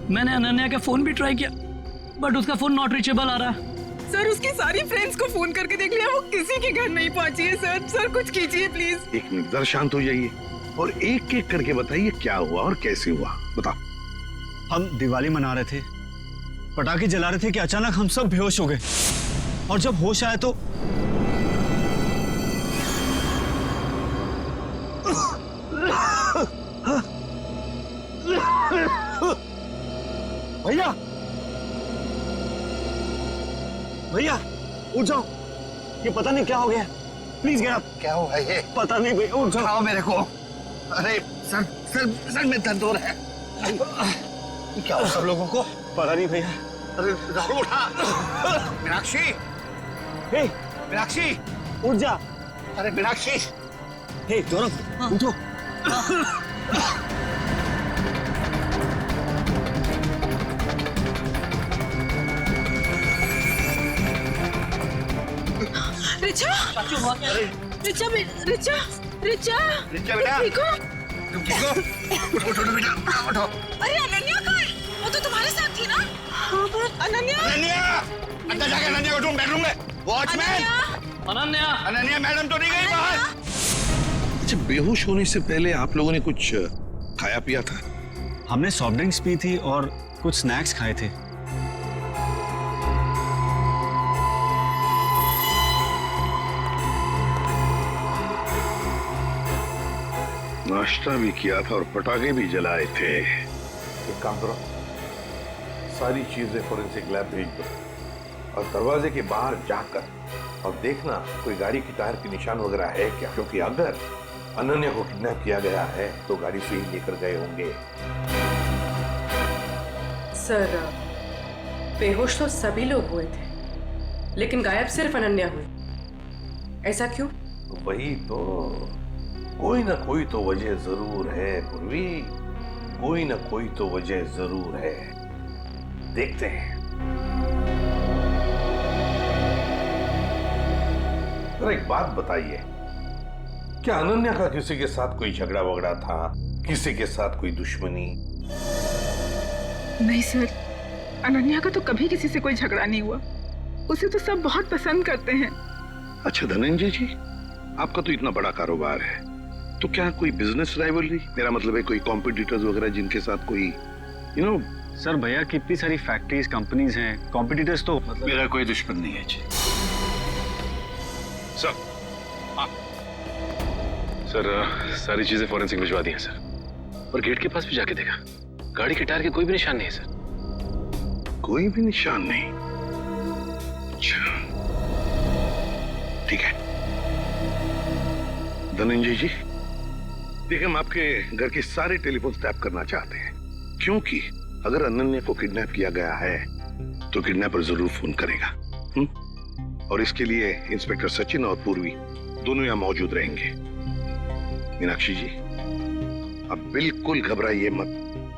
मैंने अनन्या का फोन भी ट्राई किया बट उसका फोन नॉट रीचेबल आ रहा है। सर उसकी सारी फ्रेंड्स को फोन करके देख लिया, वो किसी के घर नहीं पहुंची है। सर कुछ कीजिए प्लीज। एक मिनट, जरा शांत हो जाइए और एक एक करके बताइए क्या हुआ और कैसे हुआ, बताओ। हम दिवाली मना रहे थे, पटाखे जला रहे थे कि अचानक हम सब बेहोश हो गए और जब होश आया तो भैया भैया उठ जाओ, ये पता नहीं क्या हो गया, प्लीज गेट अप। क्या हुआ ये? पता नहीं भैया, उठ जाओ। उठाओ मेरे को। अरे सर में दर्द हो रहा है। क्या हो सब लोगों को? पता नहीं भैया। अरे राहुल उठा। मीनाक्षी, हे मीनाक्षी उठ जा। अरे मीनाक्षी। हे गौरव उठो। रिचा, रिचा, रिचा, रिचा, रिचा बेटा, ठीक हो? तुम ठीक हो? उठो बेटा, उठो। अरे अनन्या कहाँ है? वो तो तुम्हारे साथ थी ना? हाँ पर अनन्या, अंदर जाके अनन्या को ढूंढ, बेडरूम में। वॉचमैन, अनन्या मैडम तो नहीं गई बाहर? अच्छा, बेहोश होने से पहले आप लोगों ने कुछ खाया पिया था? हमने सॉफ्ट ड्रिंक्स पी थी और कुछ स्नैक्स खाए थे। नाश्ता भी किया था और पटाखे भी जलाए थे। एक काम करो, सारी चीजें फोरेंसिक लैब भेज दो और दरवाजे के बाहर जाकर और देखना कोई गाड़ी की टायर के निशान वगैरह है क्या, क्योंकि अगर अनन्या को किडनैप किया गया है तो गाड़ी से ही लेकर गए होंगे। सर बेहोश तो सभी लोग हुए थे लेकिन गायब सिर्फ अनन्या हुई, ऐसा क्यों? वही तो, कोई ना कोई तो वजह जरूर है पूर्वी, कोई ना कोई तो वजह जरूर है। देखते हैं। जरा एक बात बताइए, क्या अनन्या का किसी के साथ कोई झगड़ा वगड़ा था, किसी के साथ कोई दुश्मनी? नहीं सर, अनन्या का तो कभी किसी से कोई झगड़ा नहीं हुआ। उसे तो सब बहुत पसंद करते हैं। अच्छा धनंजय जी, आपका तो इतना बड़ा कारोबार है, तो क्या कोई बिजनेस राइवलरी, मेरा मतलब है कोई कॉम्पिटिटर्स वगैरह जिनके साथ कोई सर भैया कितनी सारी फैक्ट्रीज कंपनीज हैं, कॉम्पिटिटर्स तो मेरा कोई दुश्मन नहीं है जी। सर सारी चीजें फॉरेंसिक भिजवा दी हैं सर, और गेट के पास भी जाके देखा, गाड़ी के टायर के कोई भी निशान नहीं है सर। कोई भी निशान नहीं? अच्छा ठीक है धनंजय जी, देखिए हम आपके घर के सारे टेलीफोन टैप करना चाहते हैं, क्योंकि अगर अनन्या को किडनैप किया गया है तो किडनैपर जरूर फोन करेगा। और इसके लिए इंस्पेक्टर सचिन और पूर्वी दोनों यहां मौजूद रहेंगे। मीनाक्षी जी, अब बिल्कुल घबराइए मत,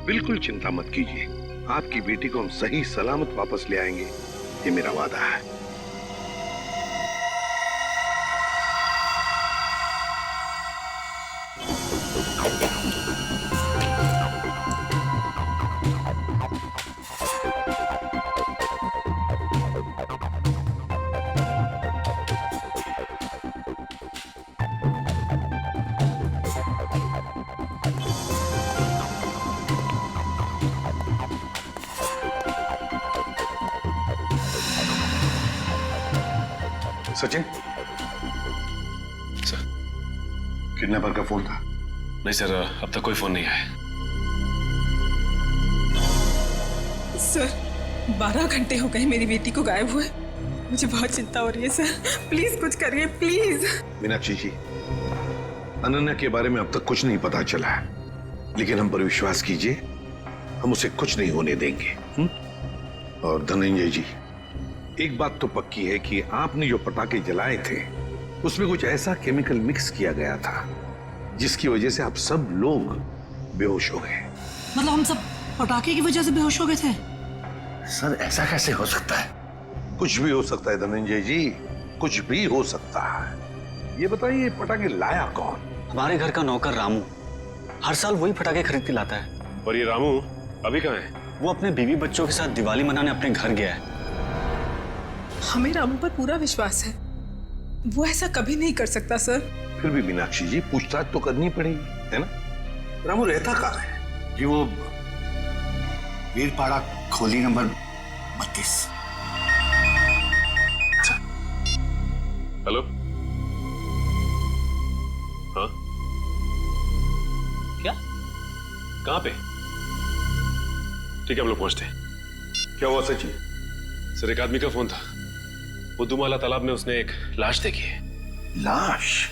बिल्कुल चिंता मत कीजिए, आपकी बेटी को हम सही सलामत वापस ले आएंगे, ये मेरा वादा है। सचिन, सर किडनैपर का फोन था? नहीं सर, अब तक कोई फोन नहीं आया। सर 12 घंटे हो गए मेरी बेटी को गायब हुए, मुझे बहुत चिंता हो रही है सर, प्लीज कुछ करिए प्लीज। मीनाक्षी जी, अनन्या के बारे में अब तक कुछ नहीं पता चला है, लेकिन हम पर विश्वास कीजिए, हम उसे कुछ नहीं होने देंगे। और धनंजय जी, एक बात तो पक्की है कि आपने जो पटाखे जलाए थे उसमें कुछ ऐसा केमिकल मिक्स किया गया था जिसकी वजह से आप सब लोग बेहोश हो गए। मतलब हम सब पटाखे की वजह से बेहोश हो गए थे? सर ऐसा कैसे हो सकता है? कुछ भी हो सकता है धनंजय जी, कुछ भी हो सकता है। ये बताइए पटाखे लाया कौन? हमारे घर का नौकर रामू, हर साल वही पटाखे खरीद के लाता है। और ये रामू अभी कहाँ है? वो अपने बीवी बच्चों के साथ दिवाली मनाने अपने घर गया है। हमें रामू पर पूरा विश्वास है, वो ऐसा कभी नहीं कर सकता सर। फिर भी मीनाक्षी जी पूछताछ तो करनी पड़ेगी, है ना? रामू रहता कहाँ है? जी वो वीरपाड़ा खोली नंबर 32। हेलो। हाँ क्या? कहाँ पे? ठीक है हम लोग पहुंचते हैं। क्या हुआ सचिन? सर एक आदमी का फोन था, बुद्धूमाला तालाब में उसने एक लाश देखी है। लाश?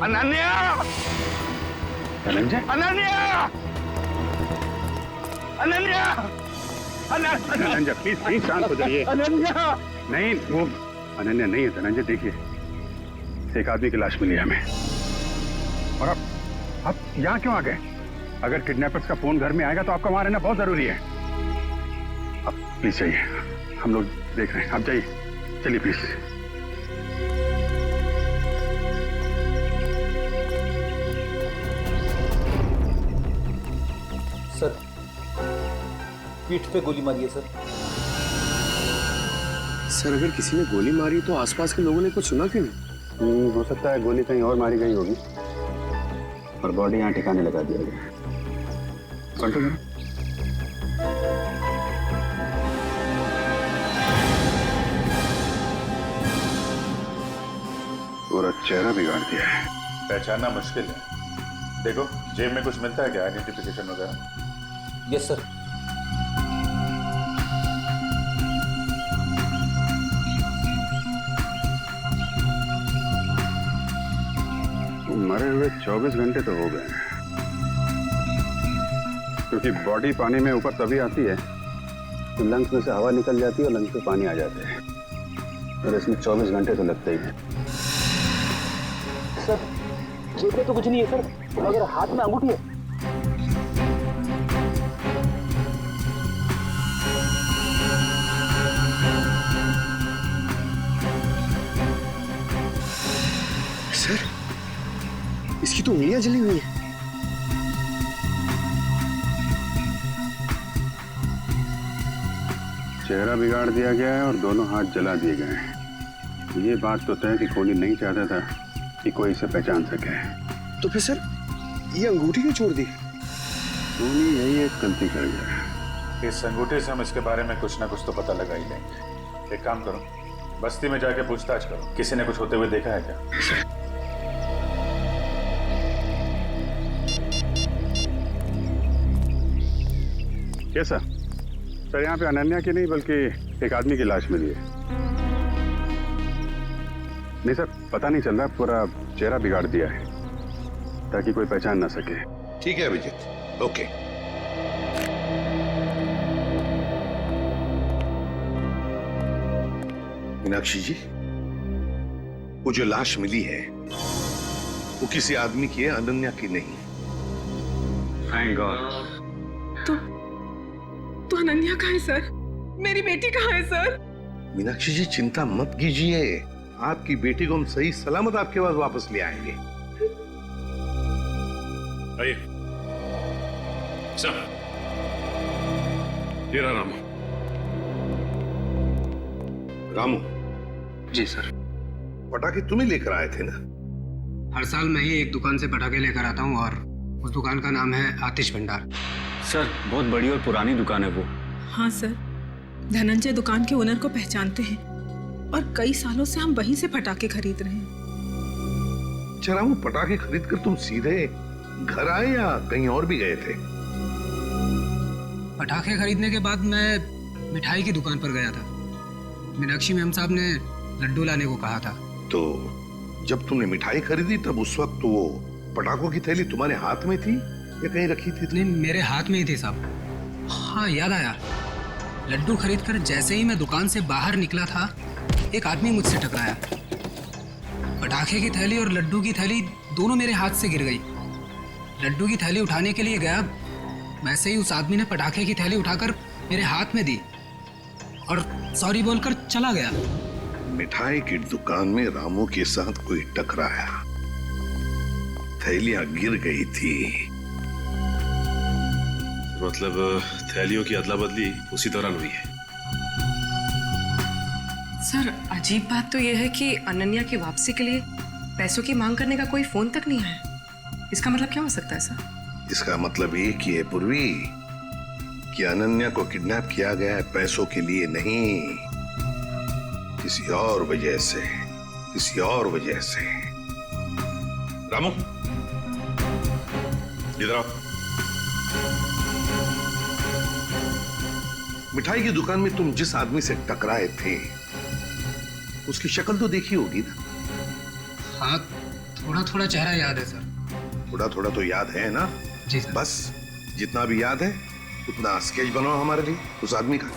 अनन्या! धनंजय, अनन्या! अनन्या! धनंजय प्लीज प्लीज शांत हो जाइए। अनन्या! नहीं वो अनन्या नहीं है धनंजय। देखिए एक आदमी की लाश मिली है हमें। और आप यहाँ क्यों आ गए? अगर किडनैपर्स का फोन घर में आएगा तो आपका वहां रहना बहुत जरूरी है। आप प्लीज जाइए, हम लोग देख रहे हैं। आप जाइए, चलिए प्लीज। सर पीठ पे गोली मारी है सर। सर अगर किसी ने गोली मारी तो आसपास के लोगों ने कुछ सुना क्यों नहीं? हो सकता है गोली कहीं और मारी गई होगी और बॉडी यहाँ ठिकाने लगा दिया गया। कंट्रोल करो। पूरा चेहरा बिगाड़ दिया है। पहचानना मुश्किल है। देखो जेब में कुछ मिलता है क्या, आइडेंटिफिकेशन वगैरह? Yes sir. मरे हुए 24 घंटे तो हो गए हैं, क्योंकि बॉडी पानी में ऊपर तभी आती है तो लंग्स में से हवा निकल जाती है और लंग्स में पानी आ जाते हैं, और इसमें 24 घंटे तो लगते ही हैं। सर जेब में तो कुछ नहीं है सर, अगर हाथ में अंगूठी है। सर इसकी तो उंगलियां जली हुई हैं। चेहरा बिगाड़ दिया गया है और दोनों हाथ जला दिए गए हैं। ये बात तो तय कि कोहली नहीं चाहता था कि कोई इसे पहचान सके। तो फिर सर ये अंगूठी क्यों छोड़ दी? कोहली यही एक गलती कर गया। इस अंगूठे से हम इसके बारे में कुछ ना कुछ तो पता लगा ही लेंगे। एक काम करो, बस्ती में जाके पूछताछ करो, किसी ने कुछ होते हुए देखा है क्या? कैसा सर? यहाँ पे अनन्या की नहीं बल्कि एक आदमी की लाश मिली है। नहीं सर पता नहीं चल रहा, पूरा चेहरा बिगाड़ दिया है ताकि कोई पहचान ना सके। ठीक है अभिजीत, ओके। मीनाक्षी जी, वो जो लाश मिली है वो किसी आदमी की है, अनन्या की नहीं। Thank God. तो अनन्या कहाँ है सर? मेरी बेटी कहाँ है सर? मीनाक्षी जी चिंता मत कीजिए, आपकी बेटी को हम सही सलामत आपके पास वापस ले आएंगे। आइए सर, ये रहा रामू। रामू जी सर। पटाखे तुम्हें लेकर आए थे ना? हर साल मैं ही एक दुकान से पटाखे लेकर आता हूँ और उस दुकान का नाम है आतिश भंडार। सर बहुत बड़ी और पुरानी दुकान है वो। हाँ सर, धनंजय दुकान के ओनर को पहचानते हैं और कई सालों से हम वहीं से पटाखे खरीद रहे हैं। अच्छा रामू, पटाखे खरीद कर तुम सीधे घर आए या कहीं और भी गए थे? पटाखे खरीदने के बाद मैं मिठाई की दुकान पर गया था। मीनाक्षी मैम साहब ने लड्डू लाने को कहा था। तो जब तुमने मिठाई खरीदी तब उस वक्त वो पटाखों की थैली तुम्हारे हाथ में थी या कहीं रखी थी? नहीं, मेरे हाथ में ही थी साहब। हाँ याद आया, लड्डू खरीद कर जैसे ही मैं दुकान से बाहर निकला था एक आदमी मुझसे टकराया। पटाखे की थैली और लड्डू की थैली दोनों मेरे हाथ से गिर गई। लड्डू की थैली उठाने के लिए गया, वैसे ही उस आदमी ने पटाखे की थैली उठाकर मेरे हाथ में दी और सॉरी बोलकर चला गया। मिठाई की दुकान में रामू के साथ कोई टकराया, थैलियां गिर गई थी। मतलब थैलियों की अदला बदली उसी दौरान हुई है। सर, अजीब बात तो यह है कि अनन्या की वापसी के लिए पैसों की मांग करने का कोई फोन तक नहीं आया। इसका मतलब क्या हो सकता है सर? इसका मतलब एक ही है पूर्वी कि अनन्या को किडनैप किया गया है पैसों के लिए नहीं, किसी और वजह से, किसी और वजह से। रामू, इधर आओ। मिठाई की दुकान में तुम जिस आदमी से टकराए थे उसकी शक्ल तो देखी होगी ना? हाँ, थोड़ा थोड़ा चेहरा याद है सर। थोड़ा थोड़ा तो याद है ना? जी सर। बस जितना भी याद है उतना स्केच बनाओ हमारे लिए उस आदमी का।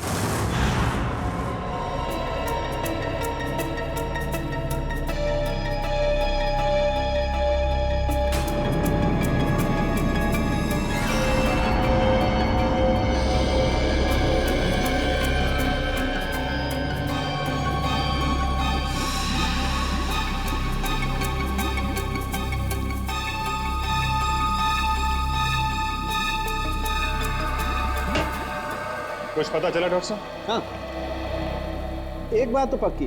कुछ पता चला डॉक्टर साहब? हाँ, एक बात तो पक्की,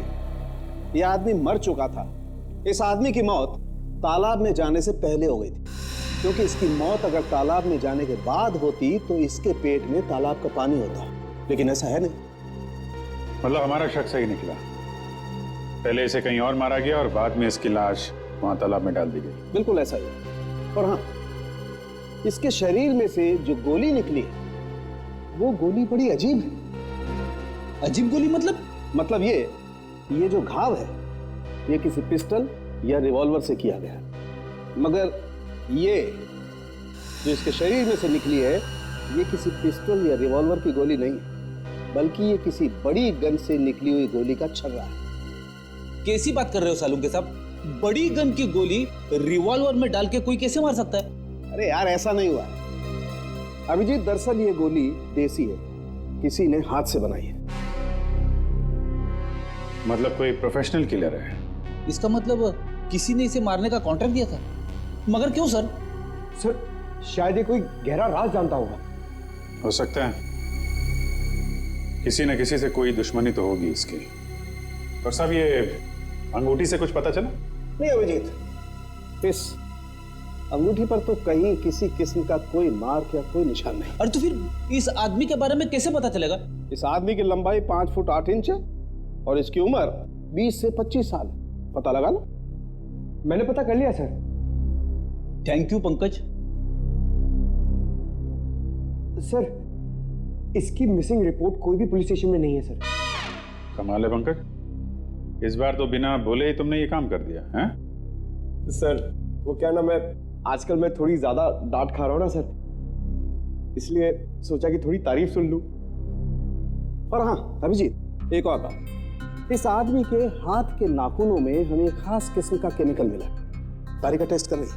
ये आदमी मर चुका था। इस आदमी की मौत तालाब में जाने से पहले हो गई थी, क्योंकि इसकी मौत अगर तालाब में जाने के बाद होती तो इसके पेट में तालाब का पानी होता, लेकिन ऐसा है नहीं। मतलब हमारा शक सही निकला, पहले इसे कहीं और मारा गया और बाद में इसकी लाश वहां तालाब में डाल दी गई। बिल्कुल ऐसा ही। और हाँ, इसके शरीर में से जो गोली निकली है वो गोली बड़ी अजीब है। अजीब गोली मतलब? मतलब ये जो घाव है ये किसी पिस्टल या रिवॉल्वर से किया गया है, मगर ये जो इसके शरीर में से निकली है ये किसी पिस्टल या रिवॉल्वर की गोली नहीं है, बल्कि ये किसी बड़ी गन से निकली हुई गोली का छर्रा है। कैसी बात कर रहे हो सालुंके साहब? बड़ी गन की गोली रिवॉल्वर में डाल के कोई कैसे मार सकता है? अरे यार, ऐसा नहीं हुआ है अभिजीत। दरअसल ये गोली देसी है, किसी ने हाथ से बनाई है। मतलब कोई प्रोफेशनल किलर है? इसका मतलब किसी ने इसे मारने का कॉन्ट्रैक्ट दिया था। मगर क्यों सर? सर, शायद ये कोई गहरा राज जानता होगा। हो सकता है, किसी न किसी से कोई दुश्मनी तो होगी इसकी। और साहब, ये अंगूठी से कुछ पता चला? नहीं अभिजीत, इस अंगूठी पर तो कहीं किसी किस्म का कोई मार्क या कोई निशान नहीं। अरे तो फिर इस आदमी के बारे में कैसे पता चलेगा? इस आदमी की लंबाई 5 फुट 8 इंच है और इसकी उम्र 20 से 25 साल। पता लगा लो। मैंने पता कर लिया sir. Thank you Pankaj. Sir, इसकी मिसिंग रिपोर्ट कोई भी पुलिस स्टेशन में नहीं है सर। कमाल है पंकज, इस बार तो बिना बोले ही तुमने ये काम कर दिया है? सर, वो क्या ना, मैं आजकल मैं थोड़ी ज्यादा डांट खा रहा हूँ ना सर, इसलिए सोचा कि थोड़ी तारीफ सुन लूं। और हाँ अभिजीत, एक और बात, इस आदमी के हाथ के नाखूनों में हमें खास किस्म का केमिकल मिला। तारिका टेस्ट कर रही।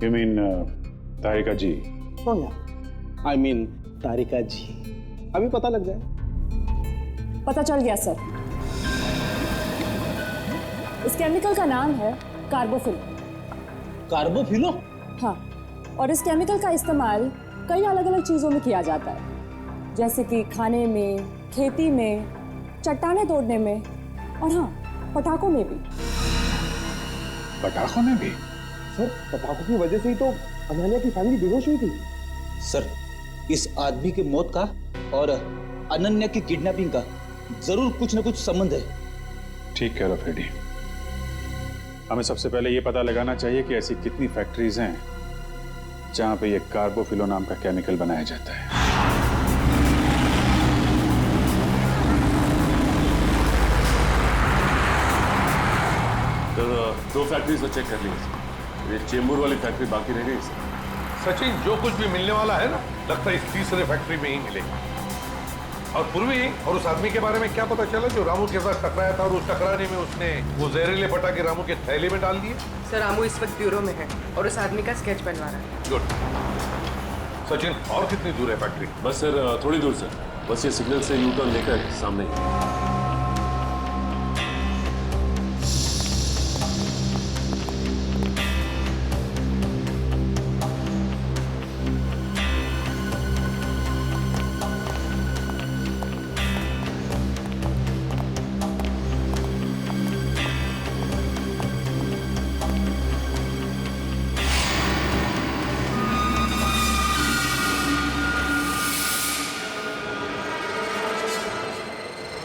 You mean तारिका जी? हाँ यार, I mean तारिका जी। अभी पता लग जाए। पता चल गया सर। इस केमिकल का नाम है कार्बोफिल। कार्बोफिलो? हाँ, और इस केमिकल का इस्तेमाल कई अलग अलग चीज़ों में किया जाता है, जैसे कि खाने में, खेती में, चट्टानें तोड़ने में और हाँ, पटाखों में भी। पटाखों में भी? सर, पटाखों की वजह से ही तो अनन्या की फैमिली बेहोश हुई थी। सर, इस आदमी की मौत का और अनन्या की किडनैपिंग का जरूर कुछ न कुछ संबंध है। ठीक कह रहे हो फ्रेडी। हमें सबसे पहले ये पता लगाना चाहिए कि ऐसी कितनी फैक्ट्रीज हैं जहां पे ये कार्बोफिलो नाम का केमिकल बनाया जाता है। तो 2 फैक्ट्रीज तो चेक कर ली, ये चेंबूर वाली फैक्ट्री बाकी रह गई सर। सचिन, जो कुछ भी मिलने वाला है ना, लगता है इस तीसरे फैक्ट्री में ही मिलेगा। और पूर्वी और उस आदमी के बारे में क्या पता चला जो रामू के साथ टकराया था और उस टकराने में उसने वो जहरीले पटाखे रामू के थैले में डाल दिए? सर रामू इस वक्त ब्यूरो में है और उस आदमी का स्केच बनवा रहा है। गुड। सचिन, और कितनी दूर है फैक्ट्री? बस सर थोड़ी दूर सर, बस ये सिग्नल से यू टर्न लेकर सामने ही।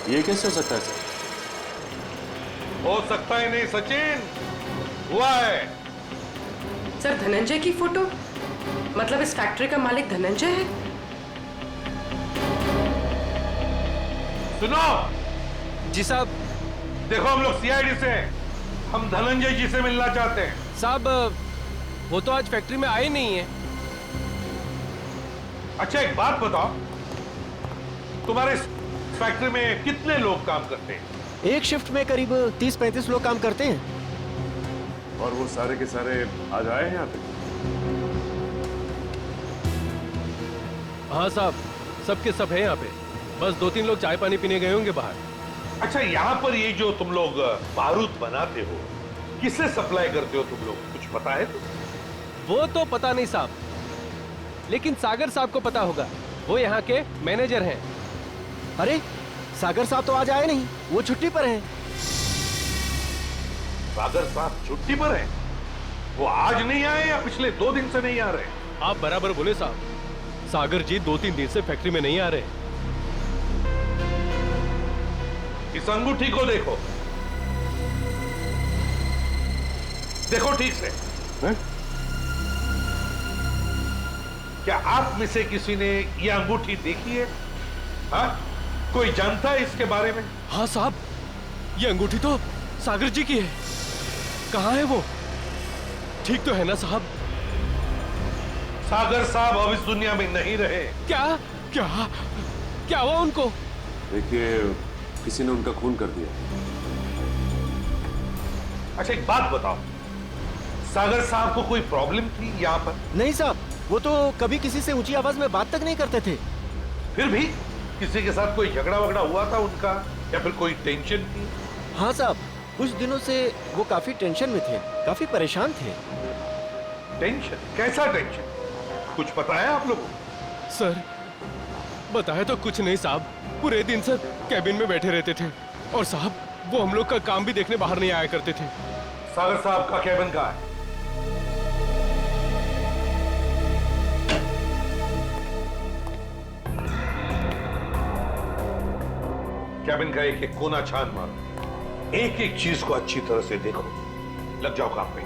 ये कैसे हो सकता है सर? हो सकता है नहीं सचिन, हुआ है। सर धनंजय की फोटो, मतलब इस फैक्ट्री का मालिक धनंजय है? सुनो जी साहब। देखो हम लोग सीआईडी से हैं, हम धनंजय जी से मिलना चाहते हैं। साहब वो तो आज फैक्ट्री में आए नहीं है। अच्छा एक बात बताओ, तुम्हारे फैक्ट्री में कितने लोग काम करते हैं? एक शिफ्ट में करीब 30-35 लोग काम करते हैं। और वो सारे के सारे आज आए हैं यहाँ पे? हाँ साहब, सबके सब है यहाँ पे, बस 2-3 लोग चाय पानी पीने गए होंगे बाहर। अच्छा यहाँ पर ये जो तुम लोग बारूद बनाते हो, किससे सप्लाई करते हो तुम लोग, कुछ पता है? वो तो पता नहीं साहब, लेकिन सागर साहब को पता होगा, वो यहाँ के मैनेजर हैं। अरे सागर साहब तो आज आए नहीं, वो छुट्टी पर हैं। सागर साहब छुट्टी पर हैं? वो आज नहीं आए या पिछले 2 दिन से नहीं आ रहे? आप बराबर बोले साहब, सागर जी 2-3 दिन से फैक्ट्री में नहीं आ रहे। इस अंगूठी को देखो, देखो ठीक से। है? क्या आप में से किसी ने ये अंगूठी देखी है? हाँ? कोई जानता है इसके बारे में? हाँ साहब, ये अंगूठी तो सागर जी की है। कहाँ है वो? ठीक तो है ना साहब? सागर साहब अब इस दुनिया में नहीं रहे। क्या क्या क्या हुआ उनको? देखिए किसी ने उनका खून कर दिया। अच्छा एक बात बताओ, सागर साहब को कोई प्रॉब्लम थी यहाँ पर? नहीं साहब, वो तो कभी किसी से ऊंची आवाज में बात तक नहीं करते थे। फिर भी किसी के साथ कोई झगड़ा वगड़ा हुआ था उनका, या फिर कोई टेंशन थी? हाँ साहब, कुछ दिनों से वो काफी टेंशन में थे, काफी परेशान थे। टेंशन? कैसा टेंशन? कुछ पता है आप लोगों को? सर बताया तो कुछ नहीं साहब, पूरे दिन सर कैबिन में बैठे रहते थे और साहब वो हम लोग का काम भी देखने बाहर नहीं आया करते थे। सागर साहब का कैबिन कहाँ है? कैबिन का एक एक कोना छान मारो, एक एक चीज को अच्छी तरह से देखो, लग जाओ काम पे।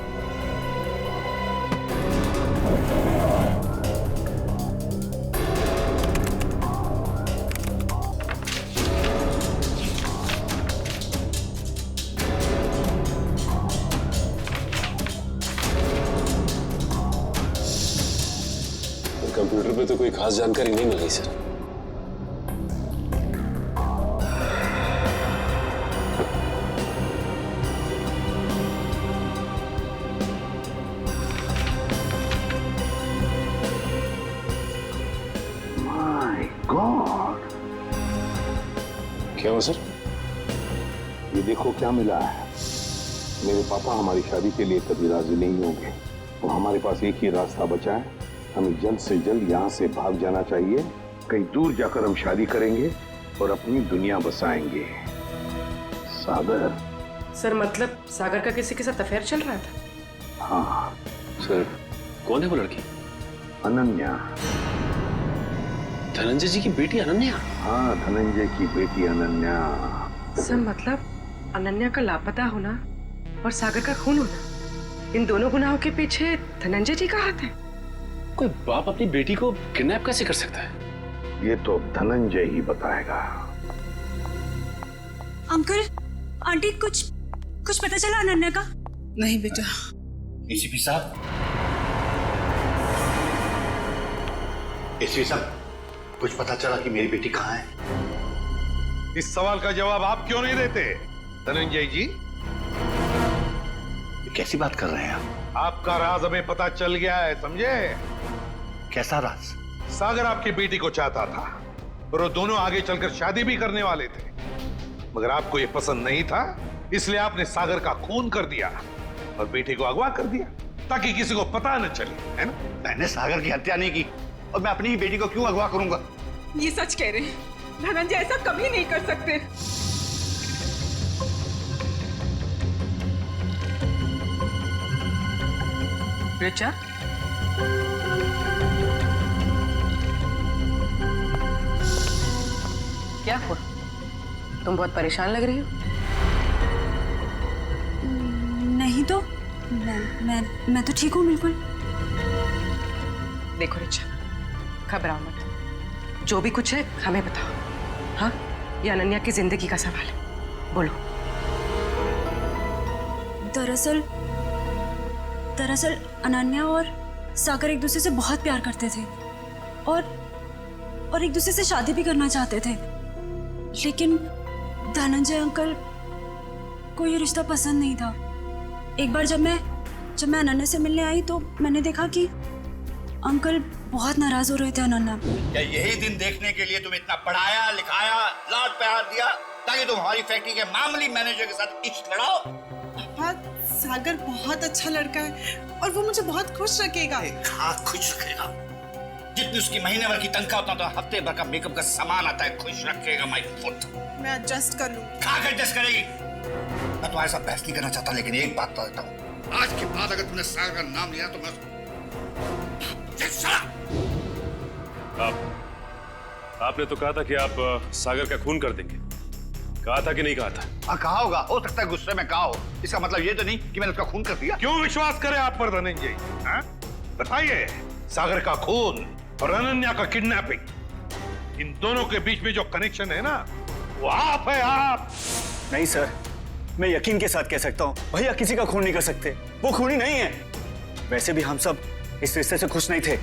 कंप्यूटर पे तो कोई खास जानकारी नहीं मिली सर। गॉड, क्या हुआ सर? ये देखो क्या मिला है। मेरे पापा हमारी शादी के लिए कभी राजी नहीं होंगे, तो हमारे पास एक ही रास्ता बचा है, हमें जल्द से जल्द यहाँ से भाग जाना चाहिए। कहीं दूर जाकर हम शादी करेंगे और अपनी दुनिया बसाएंगे। सागर। सर मतलब सागर का किसी के साथ अफेयर चल रहा था? हाँ। सर कौन है वो लड़की? अनन्या। धनंजय जी की बेटी अनन्या? हाँ, धनंजय की बेटी अनन्या। सर मतलब अनन्या का लापता होना और सागर का खून होना, इन दोनों गुनाहों के पीछे धनंजय जी का हाथ है? कोई बाप अपनी बेटी को किडनैप कैसे कर सकता है? ये तो धनंजय ही बताएगा। अंकल, आंटी, कुछ पता चला अनन्या का? नहीं बेटा। एसीपी साहब, एसीपी साहब, कुछ पता चला कि मेरी बेटी कहाँ है? इस सवाल का जवाब आप क्यों नहीं देते धनंजय जी? कैसी बात कर रहे हैं आप? आपका राज हमें पता चल गया है, समझे? कैसा राज? सागर आपकी बेटी को चाहता था और वो दोनों आगे चलकर शादी भी करने वाले थे, मगर आपको ये पसंद नहीं था, इसलिए आपने सागर का खून कर दिया और बेटी को अगवा कर दिया ताकि किसी को पता न चले, है ना? मैंने सागर की हत्या नहीं की और मैं अपनी ही बेटी को क्यों अगवा करूंगा? ये सच कह रहे हैं, धनंजय ऐसा कभी नहीं कर सकते। रिचा, क्या हुआ? तुम बहुत परेशान लग रही हो। नहीं तो मैं तो ठीक हूँ बिल्कुल। देखो रिचा, घबराओ मत, जो भी कुछ है हमें बताओ। हाँ, ये अनन्या की जिंदगी का सवाल है, बोलो। दरअसल अनन्या और सागर एक दूसरे से बहुत प्यार करते थे और एक दूसरे से शादी भी करना चाहते थे, लेकिन धनंजय अंकल को ये रिश्ता पसंद नहीं था। एक बार जब मैं अनन्या से मिलने आई तो मैंने देखा कि अंकल बहुत नाराज हो रहे थे अनन्या। क्या यही दिन देखने के लिए तुम इतना पढ़ाया लिखाया, लाड प्यार दिया ताकि तुम हमारी फैक्ट्री के मामूली मैनेजर के साथ इश्क लड़ाओ? पापा, सागर बहुत अच्छा लड़का है और वो मुझे बहुत खुश रखेगा। हाँ, खुश रखेगा। जितनी उसकी महीने भर की तनख्वाह उतना तो हफ्ते भर का मेकअप का सामान आता है। खुश रखेगा माय फुट। मैं एडजस्ट कर लूँ। कहाँ एडजस्ट करेगी? मैं तुम्हारे साथ बहस नहीं करना चाहता, लेकिन एक बात तो देता हूँ, आज के बाद अगर तुमने सागर का नाम लिया तो मैं आपने तो कहा था कि आप सागर का खून कर देंगे, कहा था कि नहीं कहा था? हाँ, कहा होगा, हो सकता है गुस्से में कहा हो। इसका मतलब ये तो नहीं कि मैंने उसका खून कर दिया। क्यों विश्वास करें आप पर धनंजय? बताइए, सागर का खून और अनन्या का किडनैपिंग, इन दोनों के बीच में जो कनेक्शन है ना, वो आप है, आप। नहीं सर, मैं यकीन के साथ कह सकता हूँ, भैया किसी का खून नहीं कर सकते, वो खूनी नहीं है। वैसे भी हम सब इस रिश्ते से खुश नहीं थे।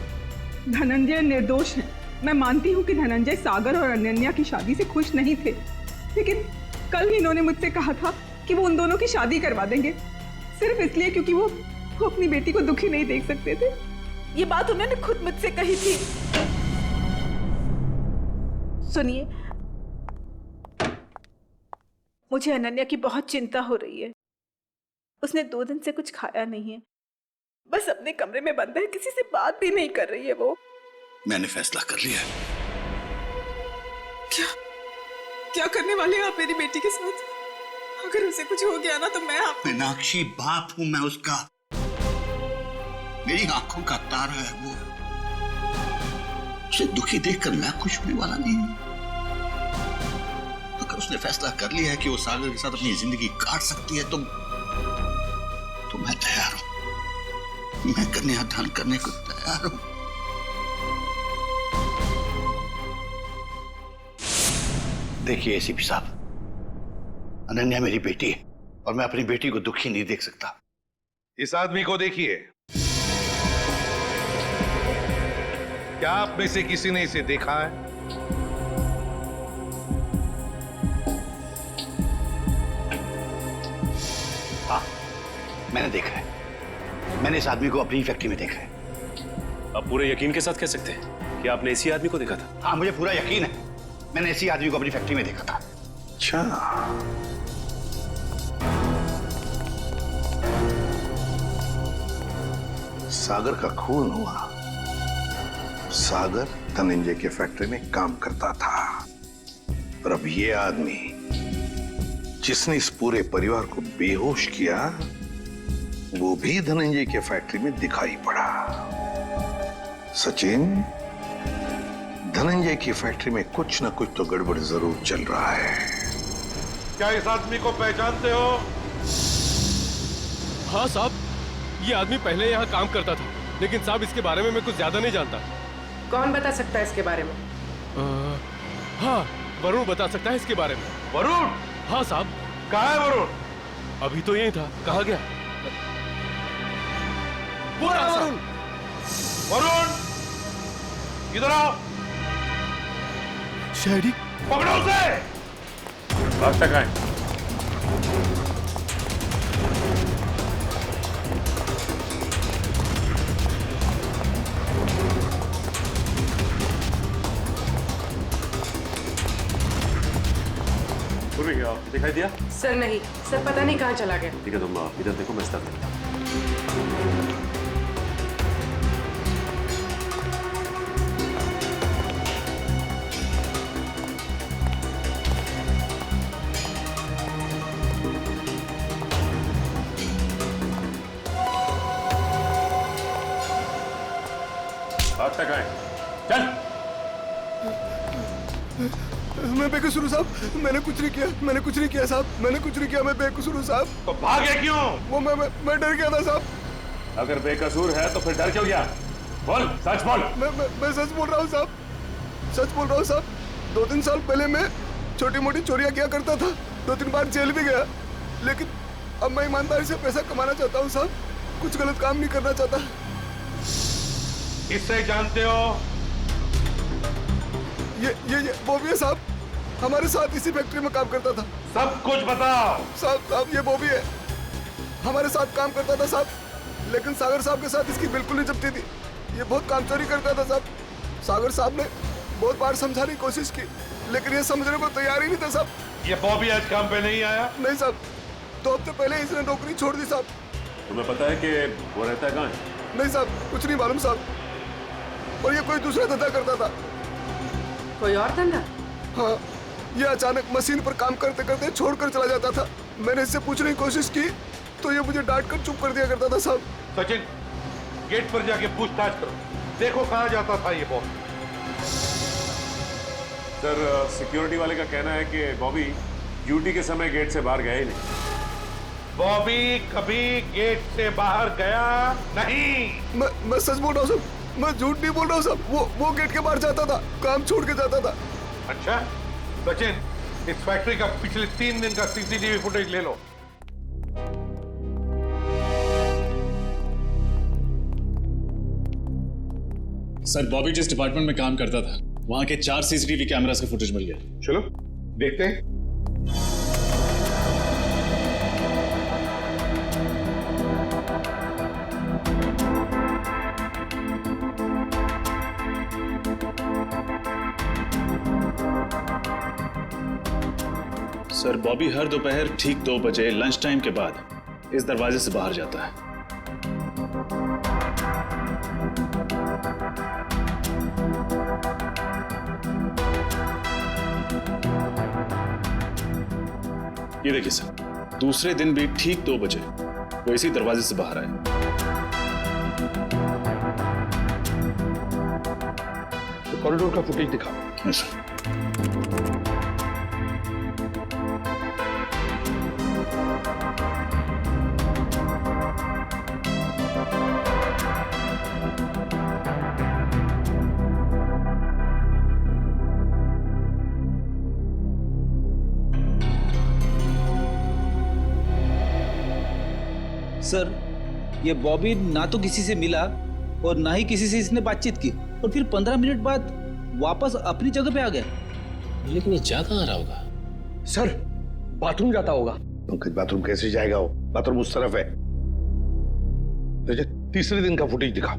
धनंजय निर्दोष है। मैं मानती हूँ कि धनंजय सागर और अनन्या की शादी से खुश नहीं थे, लेकिन कल ही इन्होंने मुझसे कहा था कि वो उन दोनों की शादी करवा देंगे, सिर्फ इसलिए क्योंकि वो अपनी बेटी को दुखी नहीं देख सकते थे। ये बात उन्होंने खुद मुझसे कही थी। सुनिए, मुझे अनन्या की बहुत चिंता हो रही है। उसने 2 दिन से कुछ खाया नहीं है, बस अपने कमरे में बंद है, किसी से बात भी नहीं कर रही है वो। मैंने फैसला कर लिया है। क्या करने वाले हैं आप मेरी बेटी के साथ? अगर उसे कुछ हो गया ना तो मैं मीनाक्षी, बाप हूं मैं उसका, मेरी आंखों का तारा है वो। उसे दुखी देखकर मैं खुश होने वाला नहीं हूं। अगर उसने फैसला कर लिया है कि वो सागर के साथ अपनी जिंदगी काट सकती है तो मैं तैयार हूं। मैं कन्यादान करने को तैयार हूं। देखिए एसीपी साहब, अनन्या मेरी बेटी है और मैं अपनी बेटी को दुखी नहीं देख सकता। इस आदमी को देखिए, क्या आप में से किसी ने इसे देखा है? हाँ, मैंने देखा है। मैंने इस आदमी को अपनी फैक्ट्री में देखा है। आप पूरे यकीन के साथ कह सकते हैं कि आपने इसी आदमी को देखा था? हाँ, मुझे पूरा यकीन है, मैंने इसी आदमी को अपनी फैक्ट्री में देखा था। अच्छा, सागर का खून हुआ। सागर धनंजय के फैक्ट्री में काम करता था और अब ये आदमी जिसने इस पूरे परिवार को बेहोश किया, वो भी धनंजय के फैक्ट्री में दिखाई पड़ा। सचिन, धनंजय की फैक्ट्री में कुछ ना कुछ तो गड़बड़ जरूर चल रहा है। क्या इस आदमी को पहचानते हो? हाँ साहब, ये आदमी पहले यहाँ काम करता था, लेकिन साहब इसके बारे में मैं कुछ ज्यादा नहीं जानता। कौन बता सकता है इसके बारे में? हाँ, वरुण बता सकता है इसके बारे में। वरुण? हाँ साहब। कहाँ है वरुण? अभी तो यही था, कहाँ गया? वरुण, इधर आओ। शहरी। पकड़ो उसे। रास्ता कहाँ है? दिखाई दिया? सर नहीं, सर पता नहीं कहाँ चला गया। ठीक है, तुम इधर देखो, मैं स्टार्ट करता हूं। रास्ता कहाँ है? चल। मैं बेकसूर हूँ साहब, मैंने कुछ नहीं किया, मैंने कुछ नहीं किया साहब, मैंने कुछ नहीं किया, मैं बेकसूर हूँ साहब। तो भागे क्यों? वो मैं डर गया था साहब। अगर बेकसूर है तो फिर डर क्यों गया? बोल, सच बोल। मैं सच बोल रहा हूँ साहब, सच बोल रहा हूँ साहब। 2-3 साल पहले मैं छोटी मोटी चोरियां किया करता था, 2-3 बार जेल भी गया, लेकिन अब मैं ईमानदारी से पैसा कमाना चाहता हूँ साहब, कुछ गलत काम नहीं करना चाहता। किससे जानते हो? ये बॉबी है साहब, हमारे साथ इसी फैक्ट्री में काम करता था। सब कुछ बताओ। साहब ये बॉबी है, हमारे साथ काम करता था साहब, लेकिन सागर साहब के साथ इसकी बिल्कुल नहीं जमती थी। ये बहुत काम चोरी करता था साहब। सागर साहब ने बहुत बार समझाने की कोशिश की, लेकिन ये समझने को तैयार ही नहीं था साहब। ये बॉबी आज काम पे नहीं आया? नहीं साहब, 2 हफ्ते पहले इसने नौकरी छोड़ दी साहब। तुम्हें पता है कि वो रहता है कहाँ है? नहीं साहब, कुछ नहीं मालूम साहब, और ये कोई दूसरा धंधा करता था। कोई और धंधा? हाँ, ये अचानक मशीन पर काम करते करते छोड़कर चला जाता था। मैंने इससे पूछने की कोशिश की तो ये मुझे डांट कर चुप कर दिया करता था साहब। सचिन, गेट पर जाके पूछताछ करो, देखो कहाँ जाता था ये बॉबी। सर, सिक्योरिटी वाले का कहना है कि बॉबी ड्यूटी के समय गेट से बाहर गया ही नहीं। बॉबी कभी गेट से बाहर गया नहीं। मैं सच बोल रहा हूँ साहब, मैं झूठ नहीं बोल रहा हूँ साहब। वो गेट के बाहर जाता था, काम छोड़ के जाता था। अच्छा सचिन, इस फैक्ट्री का पिछले 3 दिन का सीसीटीवी फुटेज ले लो। सर, बॉबी जिस डिपार्टमेंट में काम करता था वहां के 4 सीसीटीवी कैमरास का फुटेज मिल गया। चलो देखते हैं। सर, बॉबी हर दोपहर ठीक 2 बजे लंच टाइम के बाद इस दरवाजे से बाहर जाता है। ये देखिए सर, दूसरे दिन भी ठीक 2 बजे वो इसी दरवाजे से बाहर आए। तो कॉरिडोर का फुटेज दिखाओ। सर, सर, ये बॉबी ना तो किसी से मिला और ना ही किसी से इसने बातचीत की, और फिर 15 मिनट बाद वापस अपनी जगह पे आ गया। लेकिन ये जा कहाँ रहा होगा? सर, बाथरूम जाता होगा। पंकज, बाथरूम कैसे जाएगा वो? बाथरूम उस तरफ है। तीसरे दिन का फुटेज दिखा।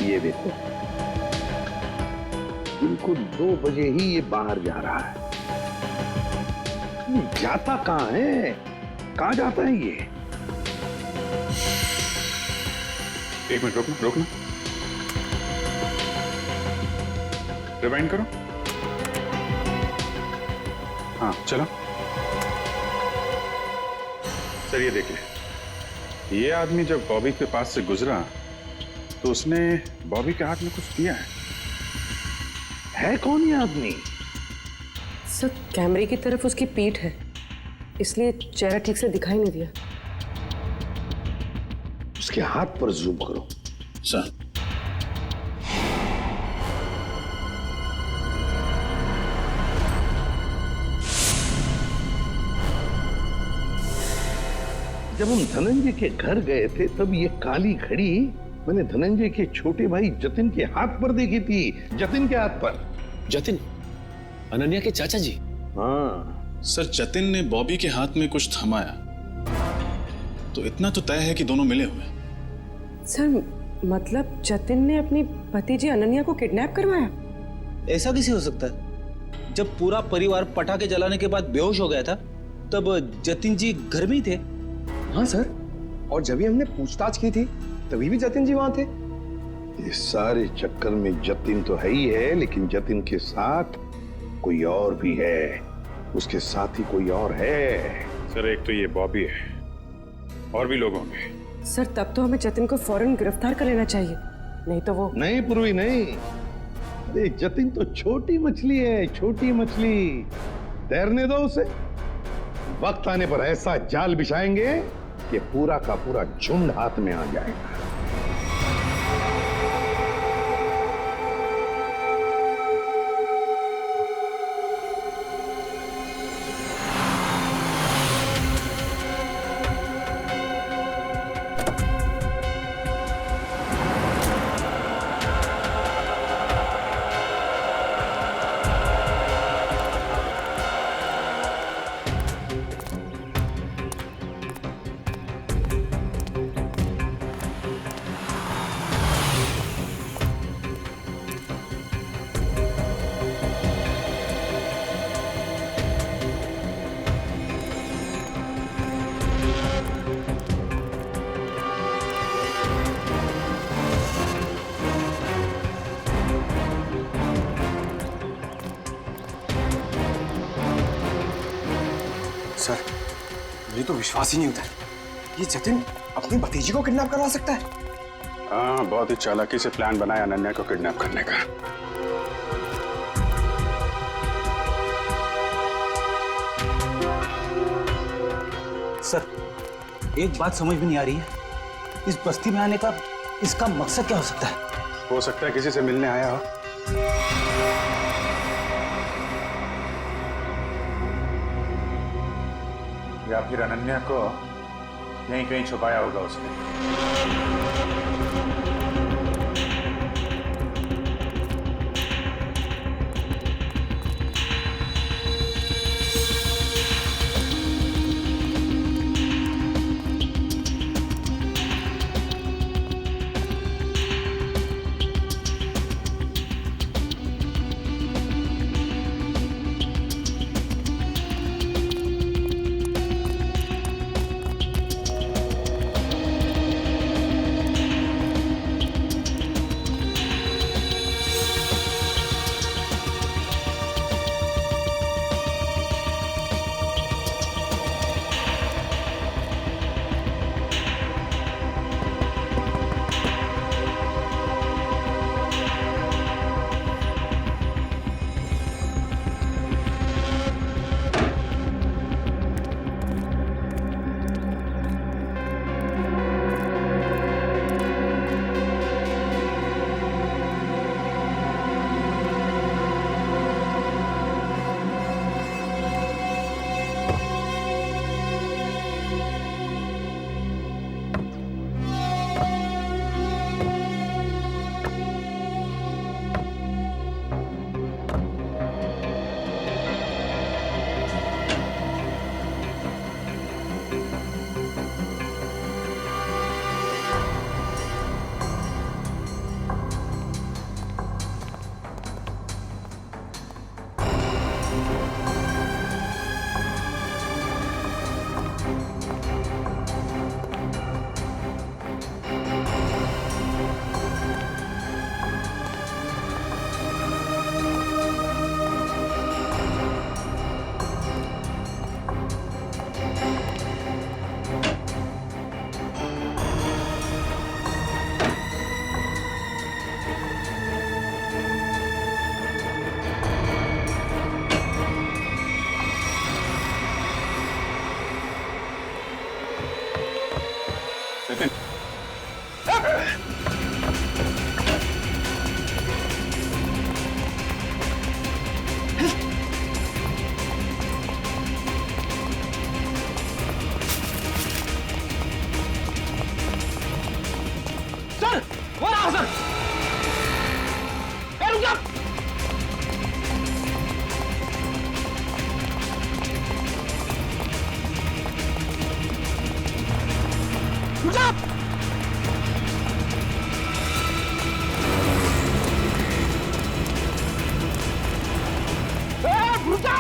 ये देखो, बिल्कुल 2 बजे ही ये बाहर जा रहा है। जाता कहाँ है? कहाँ जाता है ये? 1 मिनट रोकना। रिवाइंड करो। हाँ, चलो। सर, ये देखिए, ये आदमी जब बॉबी के पास से गुजरा तो उसने बॉबी के हाथ में कुछ दिया है कौन ये आदमी? सर, कैमरे की तरफ उसकी पीठ है, इसलिए चेहरा ठीक से दिखाई नहीं दिया। उसके हाथ पर जूम करो। सर, जब हम धनंजय के घर गए थे तब ये काली घड़ी मैंने धनंजय के छोटे भाई जतिन के हाथ पर देखी थी, जतिन के हाथ पर। जतिन, अनन्या के चाचा जी? हाँ सर, जतिन ने बॉबी के हाथ में कुछ थमाया, तो इतना तो तय है कि दोनों मिले हुए। सर, मतलब जतिन ने अपनी भतीजी अनन्या को किडनैप करवाया? ऐसा कैसे हो सकता है? जब पूरा परिवार पटाखे जलाने के बाद बेहोश हो गया था, तब जतिन जी घर में ही थे। हाँ सर, और जब भी हमने पूछताछ की थी तभी भी जतिन जी वहां थे। इस सारे चक्कर में जतिन तो है ही है, लेकिन जतिन के साथ कोई और भी है, उसके साथ ही कोई और है। सर, एक तो ये बॉबी है, और भी लोग होंगे। सर, तब तो हमें जतिन को फौरन गिरफ्तार कर लेना चाहिए, नहीं तो वो। नहीं पूर्वी, नहीं। अरे जतिन तो छोटी मछली है, छोटी मछली, तैरने दो उसे। वक्त आने पर ऐसा जाल बिछाएंगे कि पूरा का पूरा झुंड हाथ में आ जाएगा। सर, मुझे तो विश्वास ही नहीं होता ये जतिन अपनी भतीजी को किडनैप करवा सकता है। हाँ, बहुत ही चालाकी से प्लान बनाया अनन्या को किडनैप करने का। सर, एक बात समझ में नहीं आ रही है, इस बस्ती में आने का इसका मकसद क्या हो सकता है? हो सकता है किसी से मिलने आया हो। या फिर अनन्या को यहीं कहीं छुपाया होगा उसने। हो रहा सर। रुक जा। रुक जा। रुक जा।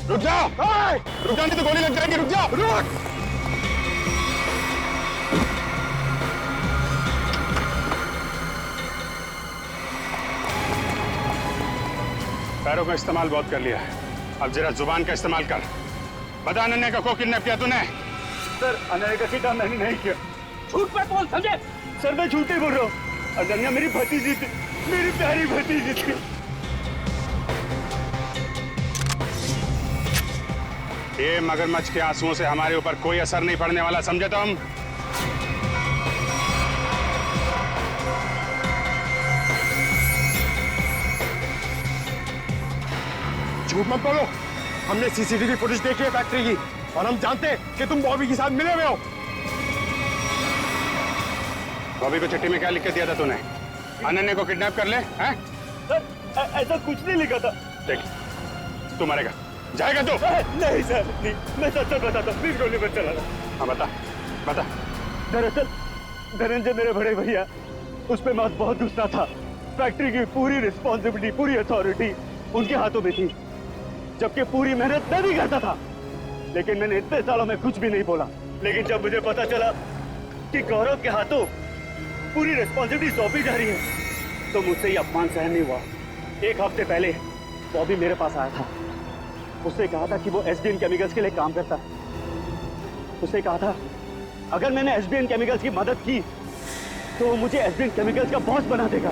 रुक जा। रुक जा, नहीं तो गोली लग जाएगी। रुक जा। रुक। पैरों का इस्तेमाल बहुत कर लिया है, अब जरा जुबान का इस्तेमाल कर। बता अनन्या को किडनैप किया तूने? सर अनन्या का किडनैप मैंने नहीं किया। झूठ पे बोल, समझे? सर मैं झूठ ही बोल रहा हूँ। अनन्या मेरी भतीजी थी, मेरी प्यारी भतीजी थी। ये मगरमच्छ के आंसुओं से हमारे ऊपर कोई असर नहीं पड़ने वाला, समझे तुम? झूठ मत बोलो, हमने सीसीटीवी फुटेज देखी है फैक्ट्री की और हम जानते हैं कि तुम बॉबी के साथ मिले हुए हो। बॉबी को चिट्ठी में क्या लिख के दिया था तूने? अनन्या को किडनैप कर ले, हैं? सर ऐसा कुछ नहीं लिखा था। देख, तू मरेगा, जाएगा तू? नहीं सर, नहीं, मैं सच बताता हूँ, प्लीज गोली मत चलाना। हाँ बता, बता। दरअसल धनंजय मेरे बड़े भैया, उस पे मौत बहुत गुस्सा था। फैक्ट्री की पूरी रिस्पॉन्सिबिलिटी, पूरी अथॉरिटी उनके हाथों में थी, जबकि पूरी मेहनत मैं भी करता था। लेकिन मैंने इतने सालों में कुछ भी नहीं बोला। लेकिन जब मुझे पता चला कि गौरव के हाथों पूरी रिस्पॉन्सिबिलिटी सौंपी जा रही है, तो मुझसे ये अपमान सहन नहीं हुआ। एक हफ्ते पहले बॉबी मेरे पास आया था। उससे कहा था कि वो एसबीएन केमिकल्स के लिए काम करता है। उससे कहा था अगर मैंने एसबीएन केमिकल्स की मदद की तो वो मुझे एसबीएन केमिकल्स का बॉस बना देगा,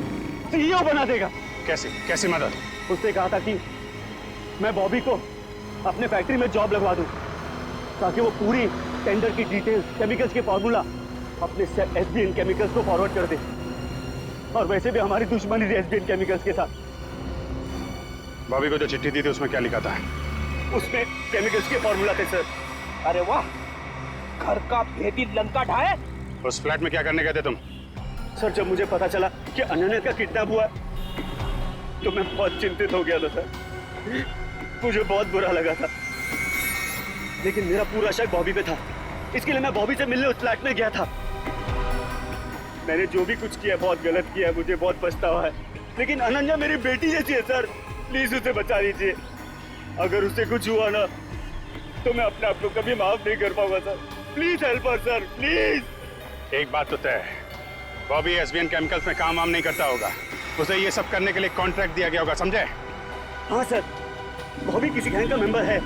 सीईओ बना देगा। कैसे कैसी मदद? उससे कहा था कि मैं बॉबी को अपने फैक्ट्री में जॉब लगवा दूं, ताकि वो पूरी टेंडर की डिटेल्स, केमिकल्स के फॉर्मूला अपने एसबीएन केमिकल्स को फॉरवर्ड कर दे। और वैसे भी हमारी दुश्मनी थी एसबीएन केमिकल्स के साथ। बॉबी को जो चिट्ठी दी थी उसमें क्या लिखा था? उसमें केमिकल्स के फॉर्मूला थे सर। अरे वाह, घर का भेदी लंका ढाए। उस फ्लैट में क्या करने गए थे तुम? सर जब मुझे पता चला कि अनन्या का किडनैप हुआ तो मैं बहुत चिंतित हो गया था सर। मुझे बहुत बुरा लगा था, लेकिन मेरा पूरा शक बॉबी पे था। इसके लिए मैं बॉबी से मिलने उस फ्लैट में गया था। मैंने जो भी कुछ किया बहुत गलत किया है, मुझे बहुत पछतावा है। लेकिन अनन्या मेरी बेटी जैसी है सर, प्लीज उसे बचा लीजिए। अगर उससे कुछ हुआ ना तो मैं अपने आप को कभी माफ नहीं कर पाऊंगा sir. Please help us sir, please. एक बात तो तय है, बॉबी एसबीएन केमिकल्स में काम वाम नहीं करता होगा। उसे ये सब करने के लिए कॉन्ट्रैक्ट दिया गया होगा, समझे? हाँ सर, बॉबी किसी गैंग का मेंबर है।